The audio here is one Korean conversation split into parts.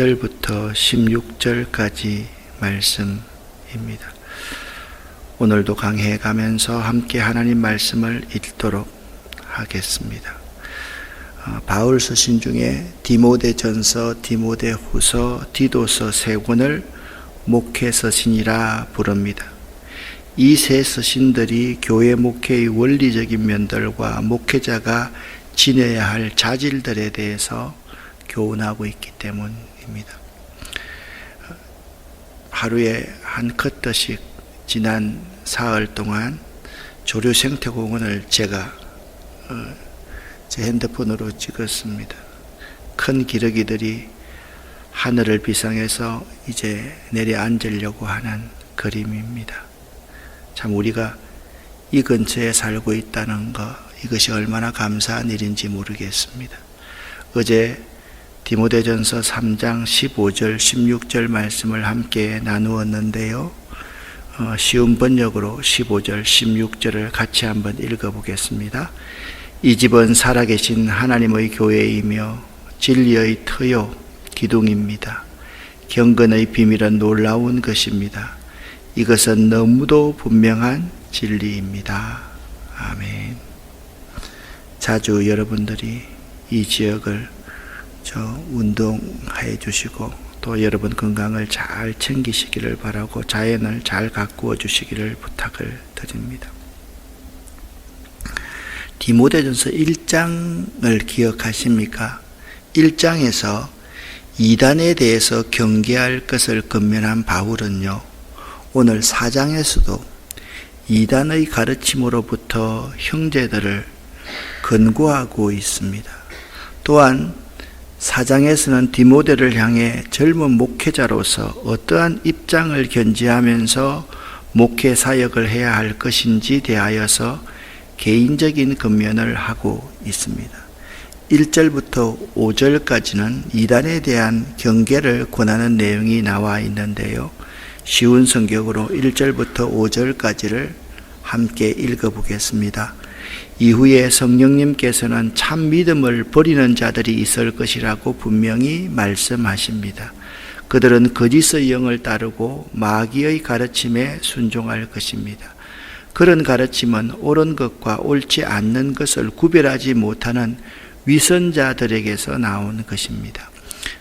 1절부터 16절까지 말씀입니다. 오늘도 강해 가면서 함께 하나님 말씀을 읽도록 하겠습니다. 바울 서신 중에 디모데전서, 디모데후서, 디도서 세 권을 목회 서신이라 부릅니다. 이 세 서신들이 교회 목회의 원리적인 면들과 목회자가 지내야 할 자질들에 대해서 교훈하고 있기 때문입니다. 하루에 한 컷씩 지난 사흘 동안 조류 생태공원을 제가 제 핸드폰으로 찍었습니다. 큰 기러기들이 하늘을 비상해서 이제 내려앉으려고 하는 그림입니다. 참 우리가 이 근처에 살고 있다는 것, 이것이 얼마나 감사한 일인지 모르겠습니다. 어제 디모데전서 3장 15절, 16절 말씀을 함께 나누었는데요. 쉬운 번역으로 15절, 16절을 같이 한번 읽어보겠습니다. 이 집은 살아계신 하나님의 교회이며 진리의 터요 기둥입니다. 경건의 비밀은 놀라운 것입니다. 이것은 너무도 분명한 진리입니다. 아멘. 자주 여러분들이 이 지역을 운동해 주시고 또 여러분 건강을 잘 챙기시기를 바라고 자연을 잘 가꾸어 주시기를 부탁을 드립니다. 디모데전서 1장을 기억하십니까? 1장에서 이단에 대해서 경계할 것을 권면한 바울은요, 오늘 4장에서도 이단의 가르침으로부터 형제들을 권고하고 있습니다. 또한 4장에서는 디모데를 향해 젊은 목회자로서 어떠한 입장을 견지하면서 목회 사역을 해야 할 것인지 대하여서 개인적인 권면을 하고 있습니다. 1절부터 5절까지는 이단에 대한 경계를 권하는 내용이 나와 있는데요. 쉬운 성격으로 1절부터 5절까지를 함께 읽어보겠습니다. 이후에 성령님께서는 참 믿음을 버리는 자들이 있을 것이라고 분명히 말씀하십니다. 그들은 거짓의 영을 따르고 마귀의 가르침에 순종할 것입니다. 그런 가르침은 옳은 것과 옳지 않는 것을 구별하지 못하는 위선자들에게서 나온 것입니다.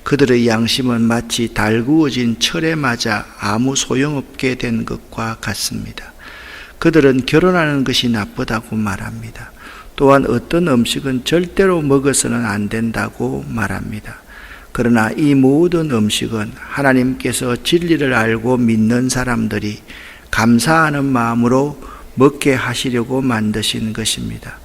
그들의 양심은 마치 달구어진 철에 맞아 아무 소용없게 된 것과 같습니다. 그들은 결혼하는 것이 나쁘다고 말합니다. 또한 어떤 음식은 절대로 먹어서는 안 된다고 말합니다. 그러나 이 모든 음식은 하나님께서 진리를 알고 믿는 사람들이 감사하는 마음으로 먹게 하시려고 만드신 것입니다.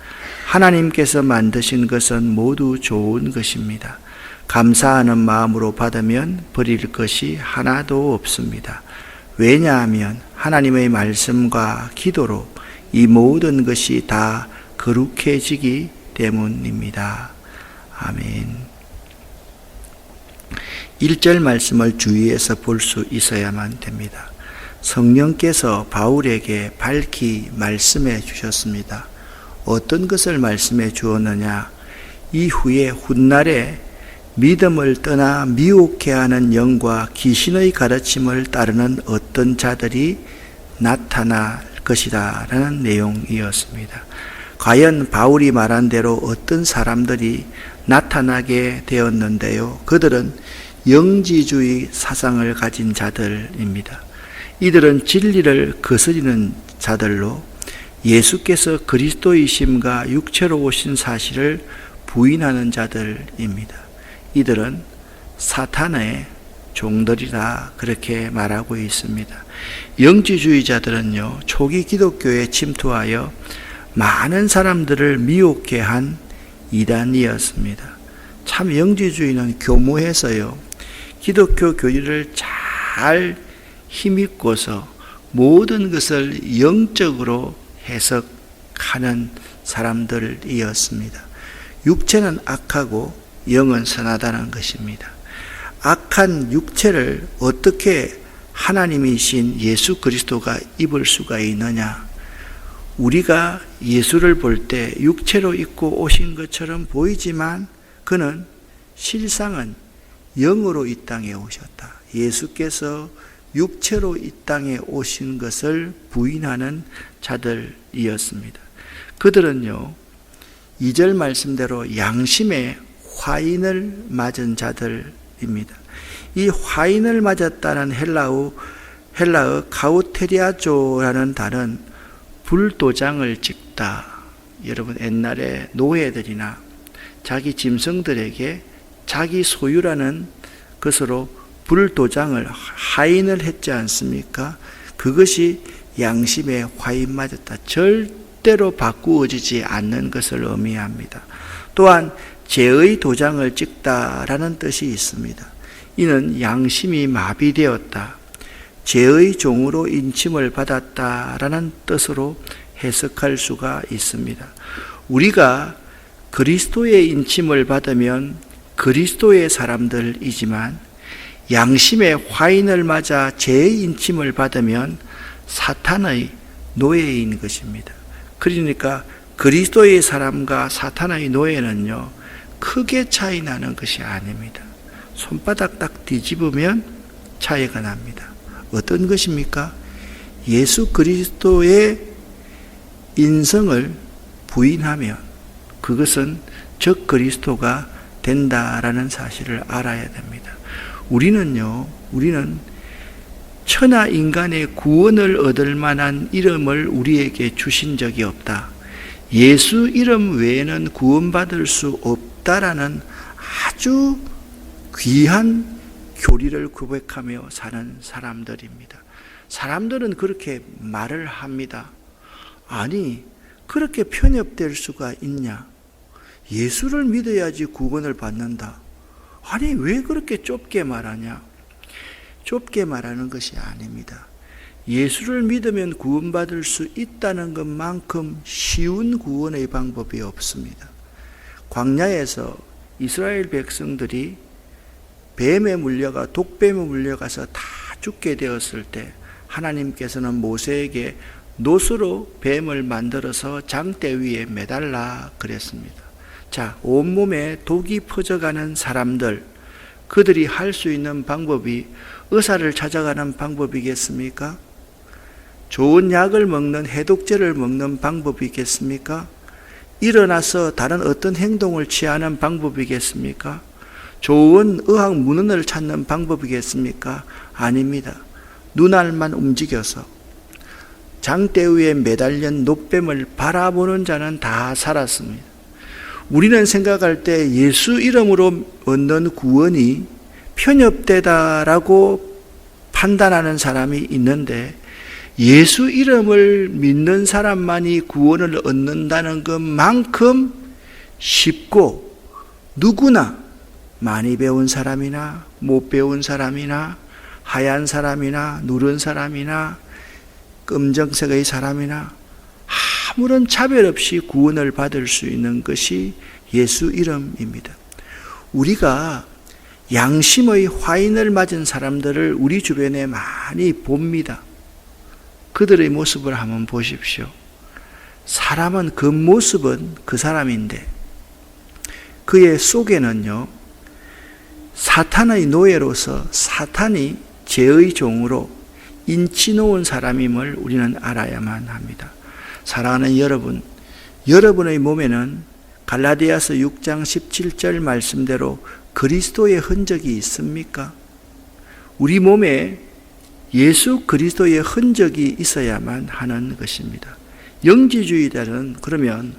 하나님께서 만드신 것은 모두 좋은 것입니다. 감사하는 마음으로 받으면 버릴 것이 하나도 없습니다. 왜냐하면 하나님의 말씀과 기도로 이 모든 것이 다 거룩해지기 때문입니다. 아멘. 1절 말씀을 주의해서 볼 수 있어야만 됩니다. 성령께서 바울에게 밝히 말씀해 주셨습니다. 어떤 것을 말씀해 주었느냐? 이후에 훗날에 믿음을 떠나 미혹해하는 영과 귀신의 가르침을 따르는 어떤 자들이 나타날 것이다 라는 내용이었습니다. 과연 바울이 말한 대로 어떤 사람들이 나타나게 되었는데요. 그들은 영지주의 사상을 가진 자들입니다. 이들은 진리를 거스리는 자들로 예수께서 그리스도이심과 육체로 오신 사실을 부인하는 자들입니다. 이들은 사탄의 종들이라 그렇게 말하고 있습니다. 영지주의자들은요, 초기 기독교에 침투하여 많은 사람들을 미혹해 한 이단이었습니다. 참 영지주의는 교묘해서요, 기독교 교리를 잘 힘입고서 모든 것을 영적으로 해석하는 사람들이었습니다. 육체는 악하고 영은 선하다는 것입니다. 악한 육체를 어떻게 하나님이신 예수 그리스도가 입을 수가 있느냐? 우리가 예수를 볼 때 육체로 입고 오신 것처럼 보이지만 그는 실상은 영으로 이 땅에 오셨다. 예수께서 육체로 이 땅에 오신 것을 부인하는 자들이었습니다. 그들은요, 2절 말씀대로 양심의 화인을 맞은 자들입니다. 이 화인을 맞았다는 헬라어 카우테리아조라는 단어는 불도장을 찍다. 여러분, 옛날에 노예들이나 자기 짐승들에게 자기 소유라는 것으로 불도장을 하인을 했지 않습니까? 그것이 양심의 화인 맞았다. 절대로 바꾸어지지 않는 것을 의미합니다. 또한 죄의 도장을 찍다라는 뜻이 있습니다. 이는 양심이 마비되었다, 죄의 종으로 인침을 받았다라는 뜻으로 해석할 수가 있습니다. 우리가 그리스도의 인침을 받으면 그리스도의 사람들이지만 양심의 화인을 맞아 죄의 인침을 받으면 사탄의 노예인 것입니다. 그러니까 그리스도의 사람과 사탄의 노예는요, 크게 차이 나는 것이 아닙니다. 손바닥 딱 뒤집으면 차이가 납니다. 어떤 것입니까? 예수 그리스도의 인성을 부인하면 그것은 적 그리스도가 된다라는 사실을 알아야 됩니다. 우리는 천하 인간의 구원을 얻을 만한 이름을 우리에게 주신 적이 없다. 예수 이름 외에는 구원받을 수 없다라는 아주 귀한 교리를 고백하며 사는 사람들입니다. 사람들은 그렇게 말을 합니다. 아니, 그렇게 편협될 수가 있냐? 예수를 믿어야지 구원을 받는다. 아니, 왜 그렇게 좁게 말하냐? 좁게 말하는 것이 아닙니다. 예수를 믿으면 구원받을 수 있다는 것만큼 쉬운 구원의 방법이 없습니다. 광야에서 이스라엘 백성들이 뱀에 물려가 독뱀에 물려가서 다 죽게 되었을 때 하나님께서는 모세에게 노스로 뱀을 만들어서 장대 위에 매달라 그랬습니다. 자, 온몸에 독이 퍼져가는 사람들, 그들이 할 수 있는 방법이 의사를 찾아가는 방법이겠습니까? 좋은 약을 먹는, 해독제를 먹는 방법이겠습니까? 일어나서 다른 어떤 행동을 취하는 방법이겠습니까? 좋은 의학 문헌을 찾는 방법이겠습니까? 아닙니다. 눈알만 움직여서 장대 위에 매달린 노뱀을 바라보는 자는 다 살았습니다. 우리는 생각할 때 예수 이름으로 얻는 구원이 편협되다라고 판단하는 사람이 있는데, 예수 이름을 믿는 사람만이 구원을 얻는다는 것만큼 쉽고, 누구나 많이 배운 사람이나 못 배운 사람이나 하얀 사람이나 누른 사람이나 검정색의 사람이나 아무런 차별 없이 구원을 받을 수 있는 것이 예수 이름입니다. 우리가 양심의 화인을 맞은 사람들을 우리 주변에 많이 봅니다. 그들의 모습을 한번 보십시오. 사람은 겉모습은 그 사람인데 그의 속에는요, 사탄의 노예로서 사탄이 죄의 종으로 인치 놓은 사람임을 우리는 알아야만 합니다. 사랑하는 여러분, 여러분의 몸에는 갈라디아서 6장 17절 말씀대로 그리스도의 흔적이 있습니까? 우리 몸에 예수 그리스도의 흔적이 있어야만 하는 것입니다. 영지주의자는 그러면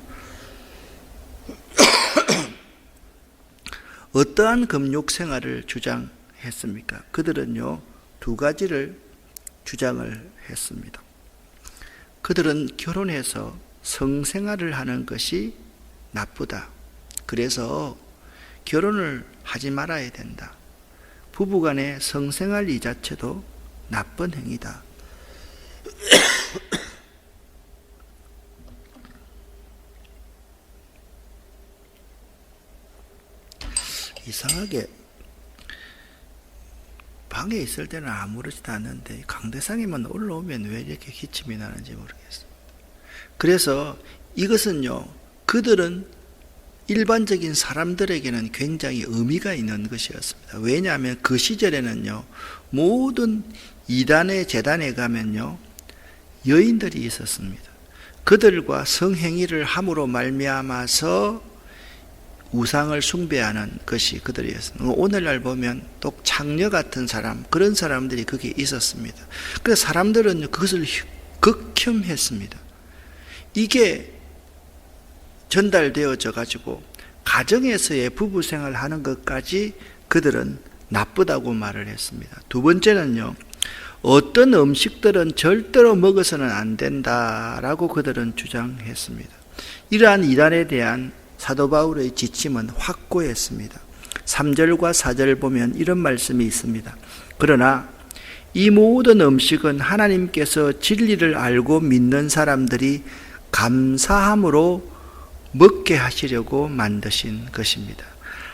어떠한 금욕 생활을 주장했습니까? 그들은요, 두 가지를 주장을 했습니다. 그들은 결혼해서 성생활을 하는 것이 나쁘다. 그래서 결혼을 하지 말아야 된다. 부부간의 성생활 이 자체도 나쁜 행위다. 이상하게 방에 있을 때는 아무렇지도 않는데 강대상에만 올라오면 왜 이렇게 기침이 나는지 모르겠어요. 그래서 이것은요, 그들은 일반적인 사람들에게는 굉장히 의미가 있는 것이었습니다. 왜냐하면 그 시절에는요, 모든 이단의 제단에 가면요, 여인들이 있었습니다. 그들과 성행위를 함으로 말미암아서 우상을 숭배하는 것이 그들이었습니다. 오늘날 보면 또 창녀 같은 사람, 그런 사람들이 거기에 있었습니다. 그래서 사람들은 그것을 극혐했습니다. 이게 전달되어져 가지고 가정에서의 부부 생활을 하는 것까지 그들은 나쁘다고 말을 했습니다. 두 번째는요, 어떤 음식들은 절대로 먹어서는 안 된다라고 그들은 주장했습니다. 이러한 이단에 대한 사도 바울의 지침은 확고했습니다. 3절과 4절 보면 이런 말씀이 있습니다. 그러나 이 모든 음식은 하나님께서 진리를 알고 믿는 사람들이 감사함으로 먹게 하시려고 만드신 것입니다.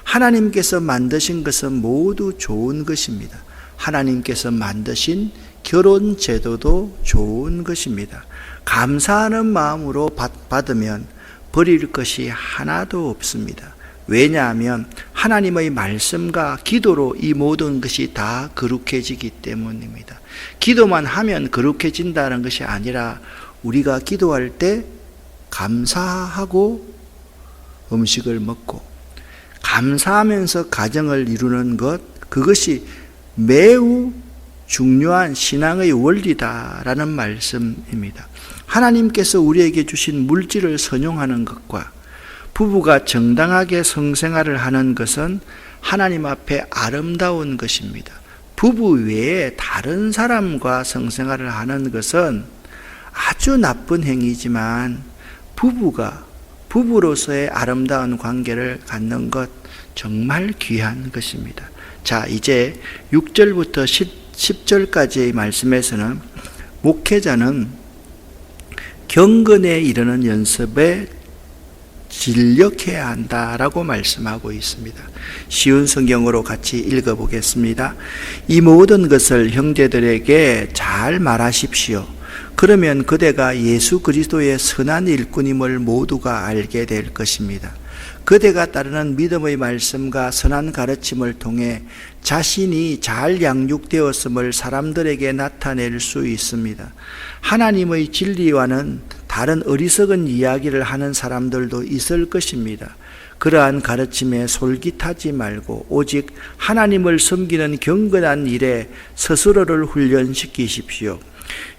하나님께서 만드신 것은 모두 좋은 것입니다. 하나님께서 만드신 결혼 제도도 좋은 것입니다. 감사하는 마음으로 받으면 버릴 것이 하나도 없습니다. 왜냐하면 하나님의 말씀과 기도로 이 모든 것이 다 거룩해지기 때문입니다. 기도만 하면 거룩해진다는 것이 아니라 우리가 기도할 때 감사하고 음식을 먹고 감사하면서 가정을 이루는 것, 그것이 매우 중요한 신앙의 원리다라는 말씀입니다. 하나님께서 우리에게 주신 물질을 선용하는 것과 부부가 정당하게 성생활을 하는 것은 하나님 앞에 아름다운 것입니다. 부부 외에 다른 사람과 성생활을 하는 것은 아주 나쁜 행위지만 부부로서의 아름다운 관계를 갖는 것 정말 귀한 것입니다. 자, 이제 6절부터 10절까지의 말씀에서는 목회자는 경건에 이르는 연습에 진력해야 한다라고 말씀하고 있습니다. 쉬운 성경으로 같이 읽어보겠습니다. 이 모든 것을 형제들에게 잘 말하십시오. 그러면 그대가 예수 그리스도의 선한 일꾼임을 모두가 알게 될 것입니다. 그대가 따르는 믿음의 말씀과 선한 가르침을 통해 자신이 잘 양육되었음을 사람들에게 나타낼 수 있습니다. 하나님의 진리와는 다른 어리석은 이야기를 하는 사람들도 있을 것입니다. 그러한 가르침에 솔깃하지 말고 오직 하나님을 섬기는 경건한 일에 스스로를 훈련시키십시오.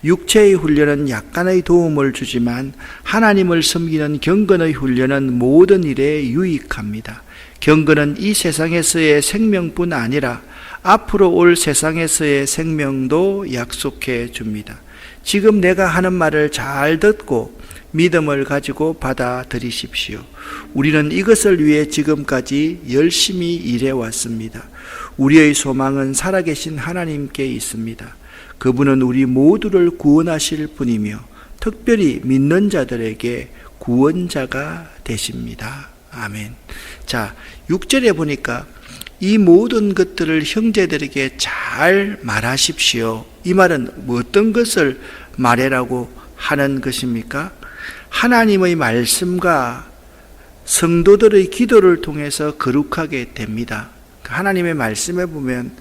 육체의 훈련은 약간의 도움을 주지만 하나님을 섬기는 경건의 훈련은 모든 일에 유익합니다. 경건은 이 세상에서의 생명뿐 아니라 앞으로 올 세상에서의 생명도 약속해 줍니다. 지금 내가 하는 말을 잘 듣고 믿음을 가지고 받아들이십시오. 우리는 이것을 위해 지금까지 열심히 일해왔습니다. 우리의 소망은 살아계신 하나님께 있습니다. 그분은 우리 모두를 구원하실 분이며 특별히 믿는 자들에게 구원자가 되십니다. 아멘. 자, 6절에 보니까 이 모든 것들을 형제들에게 잘 말하십시오. 이 말은 어떤 것을 말해라고 하는 것입니까? 하나님의 말씀과 성도들의 기도를 통해서 거룩하게 됩니다. 하나님의 말씀에 보면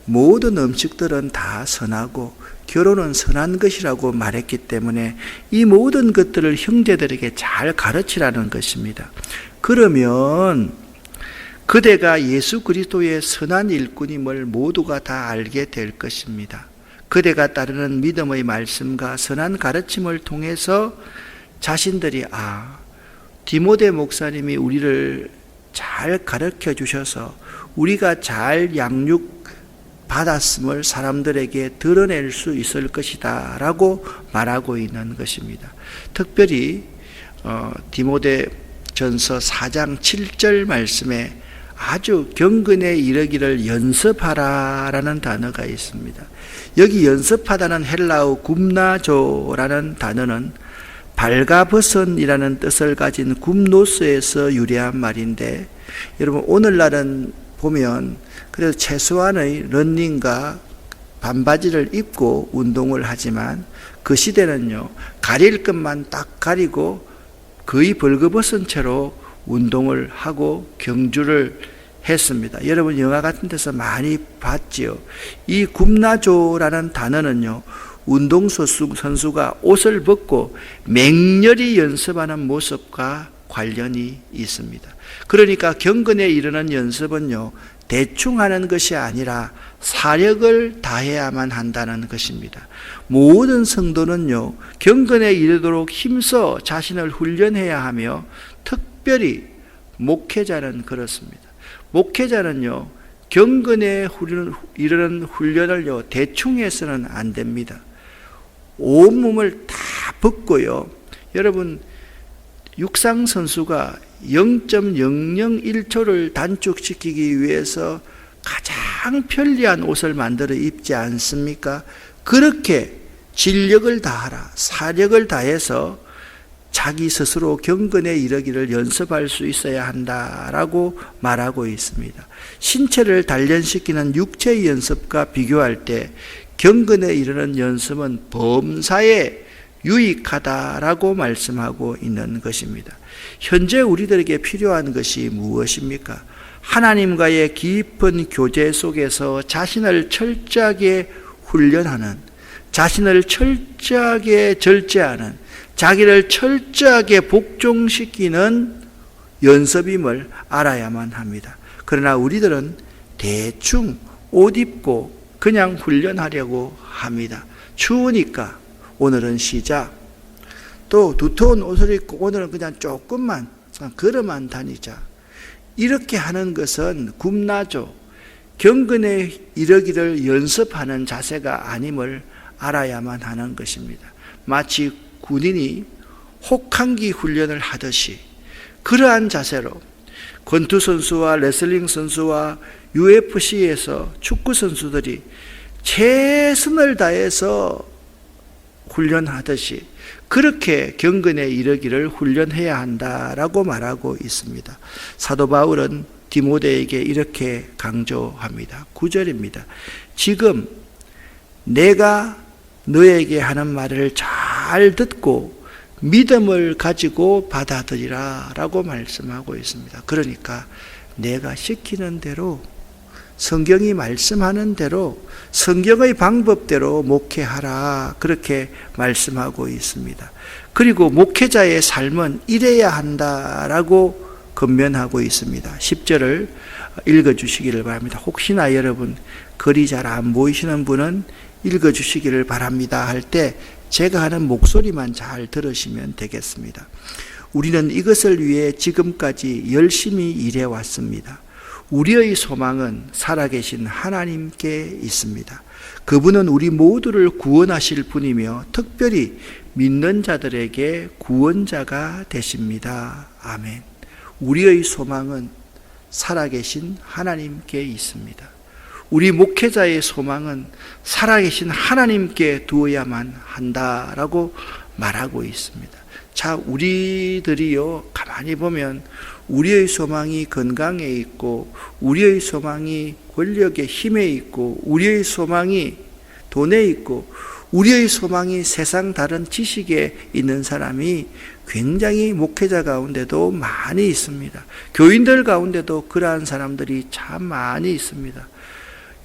모든 음식들은 다 선하고 결혼은 선한 것이라고 말했기 때문에 이 모든 것들을 형제들에게 잘 가르치라는 것입니다. 그러면 그대가 예수 그리스도의 선한 일꾼임을 모두가 다 알게 될 것입니다. 그대가 따르는 믿음의 말씀과 선한 가르침을 통해서 자신들이 디모데 목사님이 우리를 잘 가르쳐 주셔서 우리가 잘 양육 받았음을 사람들에게 드러낼 수 있을 것이다 라고 말하고 있는 것입니다. 특별히 디모데 전서 4장 7절 말씀에 아주 경건에 이르기를 연습하라 라는 단어가 있습니다. 여기 연습하다는 헬라어 굼나조라는 단어는 발가벗은이라는 뜻을 가진 굼노스에서 유래한 말인데, 여러분 오늘날은 보면 그래도 최소한의 러닝과 반바지를 입고 운동을 하지만 그 시대는요, 가릴 것만 딱 가리고 거의 벌거벗은 채로 운동을 하고 경주를 했습니다. 여러분 영화 같은 데서 많이 봤지요. 이 굽나조라는 단어는요, 운동선수가 옷을 벗고 맹렬히 연습하는 모습과 관련이 있습니다. 그러니까 경건에 이르는 연습은요, 대충 하는 것이 아니라 사력을 다해야만 한다는 것입니다. 모든 성도는요, 경건에 이르도록 힘써 자신을 훈련해야 하며, 특별히 목회자는 그렇습니다. 목회자는요, 경건에 이르는 훈련을요, 대충 해서는 안 됩니다. 온몸을 다 벗고요. 여러분, 육상 선수가 0.001초를 단축시키기 위해서 가장 편리한 옷을 만들어 입지 않습니까? 그렇게 진력을 다하라, 사력을 다해서 자기 스스로 경건에 이르기를 연습할 수 있어야 한다라고 말하고 있습니다. 신체를 단련시키는 육체의 연습과 비교할 때 경건에 이르는 연습은 범사에 유익하다라고 말씀하고 있는 것입니다. 현재 우리들에게 필요한 것이 무엇입니까? 하나님과의 깊은 교제 속에서 자신을 철저하게 훈련하는, 자신을 철저하게 절제하는, 자기를 철저하게 복종시키는 연습임을 알아야만 합니다. 그러나 우리들은 대충 옷 입고 그냥 훈련하려고 합니다. 추우니까 오늘은 쉬자. 또 두터운 옷을 입고 오늘은 그냥 조금만 걸어만 다니자. 이렇게 하는 것은 굽나죠. 경건에 이르기를 연습하는 자세가 아님을 알아야만 하는 것입니다. 마치 군인이 혹한기 훈련을 하듯이 그러한 자세로 권투 선수와 레슬링 선수와 UFC에서 축구 선수들이 최선을 다해서 훈련하듯이 그렇게 경건에 이르기를 훈련해야 한다라고 말하고 있습니다. 사도 바울은 디모데에게 이렇게 강조합니다. 9절입니다. 지금 내가 너에게 하는 말을 잘 듣고 믿음을 가지고 받아들이라 라고 말씀하고 있습니다. 그러니까 내가 시키는 대로, 성경이 말씀하는 대로, 성경의 방법대로 목회하라, 그렇게 말씀하고 있습니다. 그리고 목회자의 삶은 이래야 한다라고 권면하고 있습니다. 10절을 읽어주시기를 바랍니다. 혹시나 여러분 글이 잘 안 보이시는 분은 읽어주시기를 바랍니다 할 때 제가 하는 목소리만 잘 들으시면 되겠습니다. 우리는 이것을 위해 지금까지 열심히 일해왔습니다. 우리의 소망은 살아계신 하나님께 있습니다. 그분은 우리 모두를 구원하실 분이며 특별히 믿는 자들에게 구원자가 되십니다. 아멘. 우리의 소망은 살아계신 하나님께 있습니다. 우리 목회자의 소망은 살아계신 하나님께 두어야만 한다라고 말하고 있습니다. 자, 우리들이요, 가만히 보면 우리의 소망이 건강에 있고, 우리의 소망이 권력의 힘에 있고, 우리의 소망이 돈에 있고, 우리의 소망이 세상 다른 지식에 있는 사람이 굉장히 목회자 가운데도 많이 있습니다. 교인들 가운데도 그러한 사람들이 참 많이 있습니다.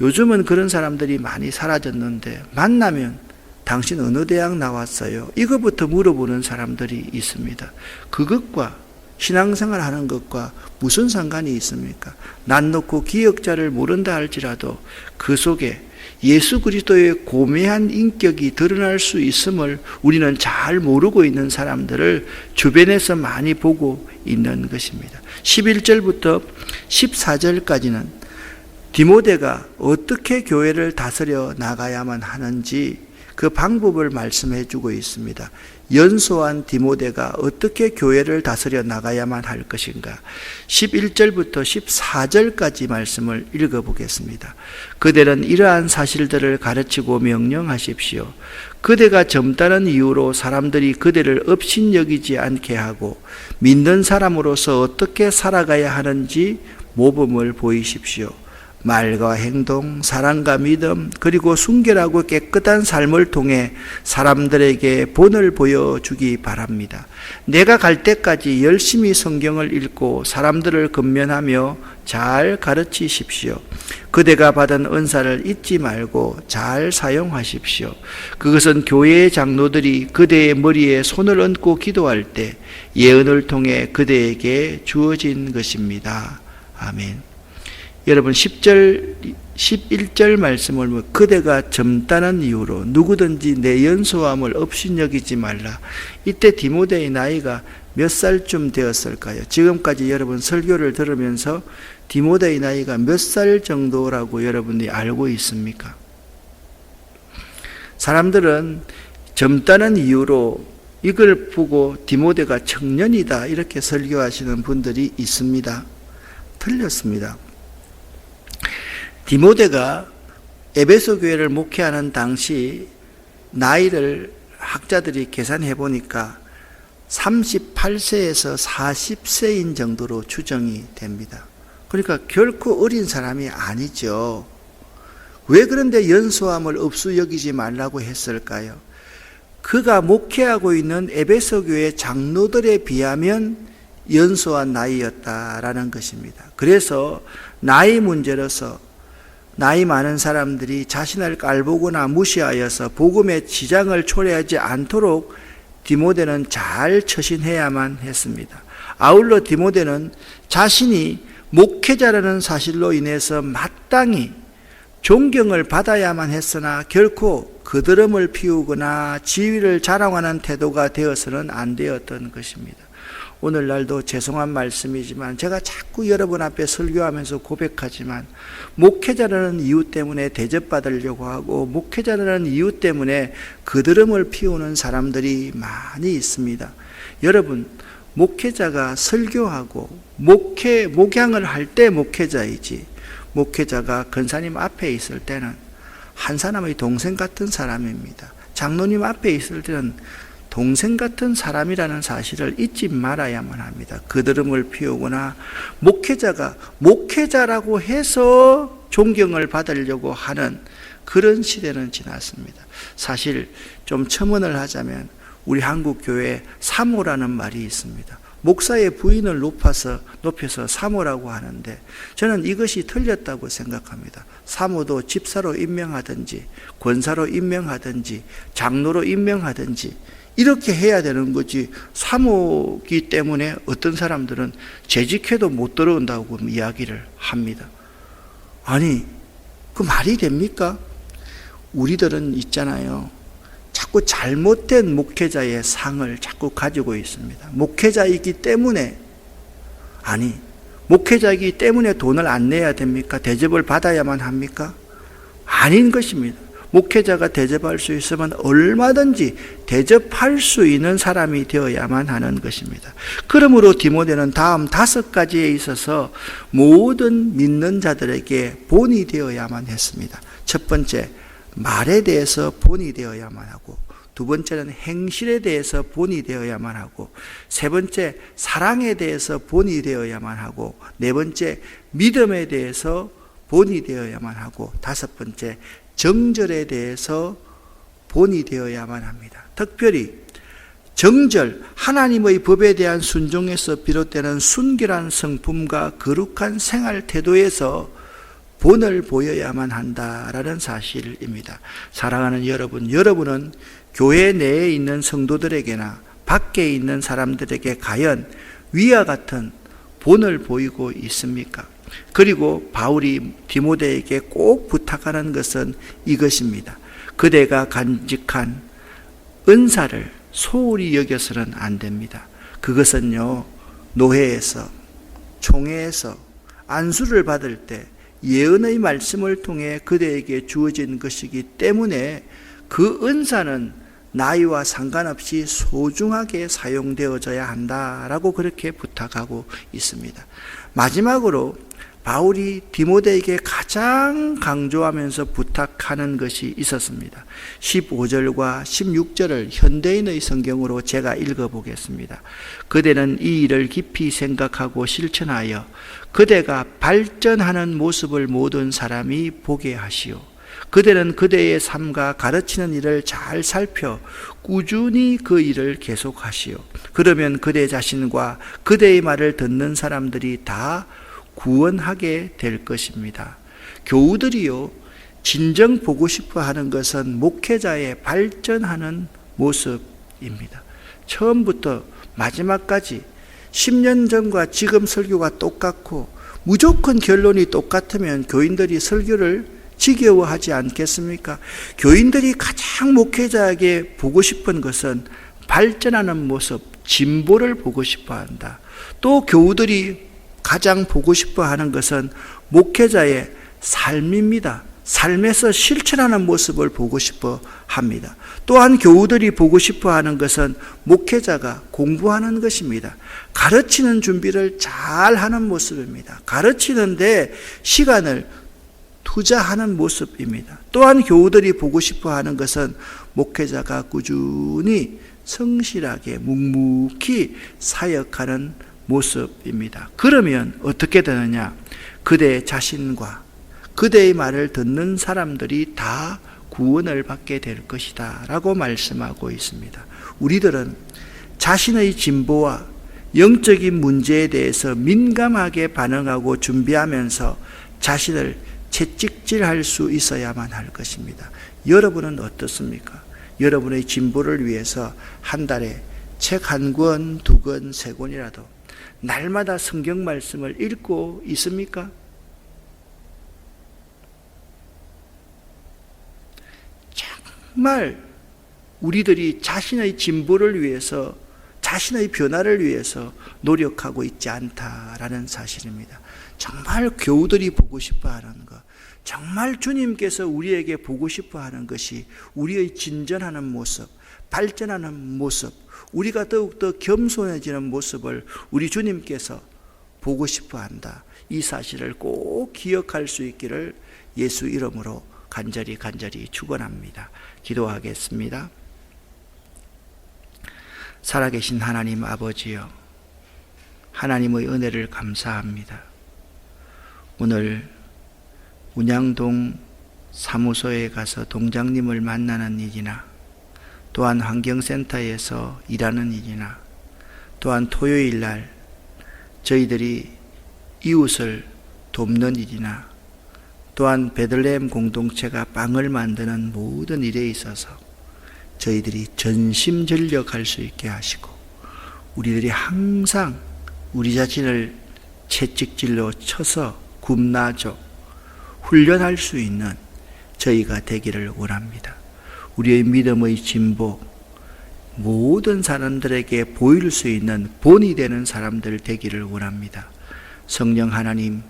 요즘은 그런 사람들이 많이 사라졌는데 만나면 당신 어느 대학 나왔어요? 이것부터 물어보는 사람들이 있습니다. 그것과 신앙생활 하는 것과 무슨 상관이 있습니까? 난 놓고 기억자를 모른다 할지라도 그 속에 예수 그리스도의 고매한 인격이 드러날 수 있음을 우리는 잘 모르고 있는 사람들을 주변에서 많이 보고 있는 것입니다. 11절부터 14절까지는 디모데가 어떻게 교회를 다스려 나가야만 하는지 그 방법을 말씀해 주고 있습니다. 연소한 디모데가 어떻게 교회를 다스려 나가야만 할 것인가. 11절부터 14절까지 말씀을 읽어보겠습니다. 그대는 이러한 사실들을 가르치고 명령하십시오. 그대가 젊다는 이유로 사람들이 그대를 업신여기지 않게 하고 믿는 사람으로서 어떻게 살아가야 하는지 모범을 보이십시오. 말과 행동, 사랑과 믿음, 그리고 순결하고 깨끗한 삶을 통해 사람들에게 본을 보여주기 바랍니다. 내가 갈 때까지 열심히 성경을 읽고 사람들을 권면하며 잘 가르치십시오. 그대가 받은 은사를 잊지 말고 잘 사용하십시오. 그것은 교회의 장로들이 그대의 머리에 손을 얹고 기도할 때 예언을 통해 그대에게 주어진 것입니다. 아멘. 여러분 10절 11절 말씀을 보면 그대가 젊다는 이유로 누구든지 내 연소함을 업신여기지 말라. 이때 디모데의 나이가 몇 살쯤 되었을까요? 지금까지 여러분 설교를 들으면서 디모데의 나이가 몇 살 정도라고 여러분이 알고 있습니까? 사람들은 젊다는 이유로 이걸 보고 디모데가 청년이다 이렇게 설교하시는 분들이 있습니다. 틀렸습니다. 디모데가 에베소 교회를 목회하는 당시 나이를 학자들이 계산해 보니까 38세에서 40세인 정도로 추정이 됩니다. 그러니까 결코 어린 사람이 아니죠. 왜 그런데 연소함을 업수 여기지 말라고 했을까요? 그가 목회하고 있는 에베소 교회 장로들에 비하면 연소한 나이였다라는 것입니다. 그래서 나이 문제로서 나이 많은 사람들이 자신을 깔보거나 무시하여서 복음의 지장을 초래하지 않도록 디모데는 잘 처신해야만 했습니다. 아울러 디모데는 자신이 목회자라는 사실로 인해서 마땅히 존경을 받아야만 했으나 결코 거드름을 피우거나 지위를 자랑하는 태도가 되어서는 안 되었던 것입니다. 오늘날도 죄송한 말씀이지만 제가 자꾸 여러분 앞에 설교하면서 고백하지만 목회자라는 이유 때문에 대접받으려고 하고 목회자라는 이유 때문에 거드름을 피우는 사람들이 많이 있습니다. 여러분, 목회자가 설교하고 목양을 할 때 목회자이지 목회자가 권사님 앞에 있을 때는 한 사람의 동생 같은 사람입니다. 장로님 앞에 있을 때는 동생 같은 사람이라는 사실을 잊지 말아야만 합니다. 거드름을 피우거나 목회자가 목회자라고 해서 존경을 받으려고 하는 그런 시대는 지났습니다. 사실 좀 첨언을 하자면 우리 한국 교회에 사모라는 말이 있습니다. 목사의 부인을 높여서 사모라고 하는데 저는 이것이 틀렸다고 생각합니다. 사모도 집사로 임명하든지 권사로 임명하든지 장로로 임명하든지 이렇게 해야 되는 거지 사모기 때문에 어떤 사람들은 재직해도 못 들어온다고 이야기를 합니다. 아니 그 말이 됩니까? 우리들은 있잖아요. 자꾸 잘못된 목회자의 상을 자꾸 가지고 있습니다. 목회자이기 때문에 목회자이기 때문에 돈을 안 내야 됩니까? 대접을 받아야만 합니까? 아닌 것입니다. 목회자가 대접할 수 있으면 얼마든지 대접할 수 있는 사람이 되어야만 하는 것입니다. 그러므로 디모데는 다음 5가지에 있어서 모든 믿는 자들에게 본이 되어야만 했습니다. 첫 번째, 말에 대해서 본이 되어야만 하고, 두 번째는 행실에 대해서 본이 되어야만 하고, 세 번째 사랑에 대해서 본이 되어야만 하고, 네 번째 믿음에 대해서 본이 되어야만 하고, 다섯 번째 정절에 대해서 본이 되어야만 합니다. 특별히 정절, 하나님의 법에 대한 순종에서 비롯되는 순결한 성품과 거룩한 생활 태도에서 본을 보여야만 한다라는 사실입니다. 사랑하는 여러분, 여러분은 교회 내에 있는 성도들에게나 밖에 있는 사람들에게 과연 위와 같은 본을 보이고 있습니까? 그리고 바울이 디모데에게 꼭 부탁하는 것은 이것입니다. 그대가 간직한 은사를 소홀히 여겨서는 안 됩니다. 그것은요, 노회에서, 총회에서 안수를 받을 때 예언의 말씀을 통해 그대에게 주어진 것이기 때문에 그 은사는 나이와 상관없이 소중하게 사용되어져야 한다라고 그렇게 부탁하고 있습니다. 마지막으로 바울이 디모데에게 가장 강조하면서 부탁하는 것이 있었습니다. 15절과 16절을 현대인의 성경으로 제가 읽어보겠습니다. 그대는 이 일을 깊이 생각하고 실천하여 그대가 발전하는 모습을 모든 사람이 보게 하시오. 그대는 그대의 삶과 가르치는 일을 잘 살펴 꾸준히 그 일을 계속하시오. 그러면 그대 자신과 그대의 말을 듣는 사람들이 다 구원하게 될 것입니다. 교우들이요, 진정 보고 싶어 하는 것은 목회자의 발전하는 모습입니다. 처음부터 마지막까지 10년 전과 지금 설교가 똑같고 무조건 결론이 똑같으면 교인들이 설교를 지겨워하지 않겠습니까? 교인들이 가장 목회자에게 보고 싶은 것은 발전하는 모습, 진보를 보고 싶어 한다. 또 교우들이 가장 보고 싶어 하는 것은 목회자의 삶입니다. 삶에서 실천하는 모습을 보고 싶어 합니다. 또한 교우들이 보고 싶어 하는 것은 목회자가 공부하는 것입니다. 가르치는 준비를 잘 하는 모습입니다. 가르치는데 시간을 투자하는 모습입니다. 또한 교우들이 보고 싶어 하는 것은 목회자가 꾸준히 성실하게 묵묵히 사역하는 모습입니다. 그러면 어떻게 되느냐? 그대 자신과 그대의 말을 듣는 사람들이 다 구원을 받게 될 것이다 라고 말씀하고 있습니다. 우리들은 자신의 진보와 영적인 문제에 대해서 민감하게 반응하고 준비하면서 자신을 채찍질할 수 있어야만 할 것입니다. 여러분은 어떻습니까? 여러분의 진보를 위해서 한 달에 책 1권, 2권, 3권이라도 날마다 성경 말씀을 읽고 있습니까? 정말 우리들이 자신의 진보를 위해서, 자신의 변화를 위해서 노력하고 있지 않다라는 사실입니다. 정말 교우들이 보고 싶어 하는 것, 정말 주님께서 우리에게 보고 싶어 하는 것이 우리의 진전하는 모습, 발전하는 모습, 우리가 더욱더 겸손해지는 모습을 우리 주님께서 보고 싶어 한다. 이 사실을 꼭 기억할 수 있기를 예수 이름으로 간절히 축원합니다. 기도하겠습니다. 살아계신 하나님 아버지여, 하나님의 은혜를 감사합니다. 오늘 운양동 사무소에 가서 동장님을 만나는 일이나, 또한 환경센터에서 일하는 일이나, 또한 토요일 날 저희들이 이웃을 돕는 일이나, 또한 베들레헴 공동체가 빵을 만드는 모든 일에 있어서 저희들이 전심전력할 수 있게 하시고, 우리들이 항상 우리 자신을 채찍질로 쳐서 굽나져 훈련할 수 있는 저희가 되기를 원합니다. 우리의 믿음의 진보, 모든 사람들에게 보일 수 있는 본이 되는 사람들 되기를 원합니다. 성령 하나님,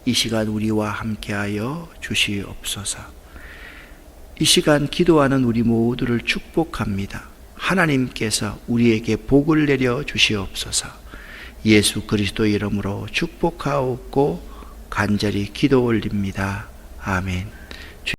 이 시간 우리와 함께하여 주시옵소서. 이 시간 기도하는 우리 모두를 축복합니다. 하나님께서 우리에게 복을 내려 주시옵소서. 예수 그리스도 이름으로 축복하옵고 간절히 기도 올립니다. 아멘.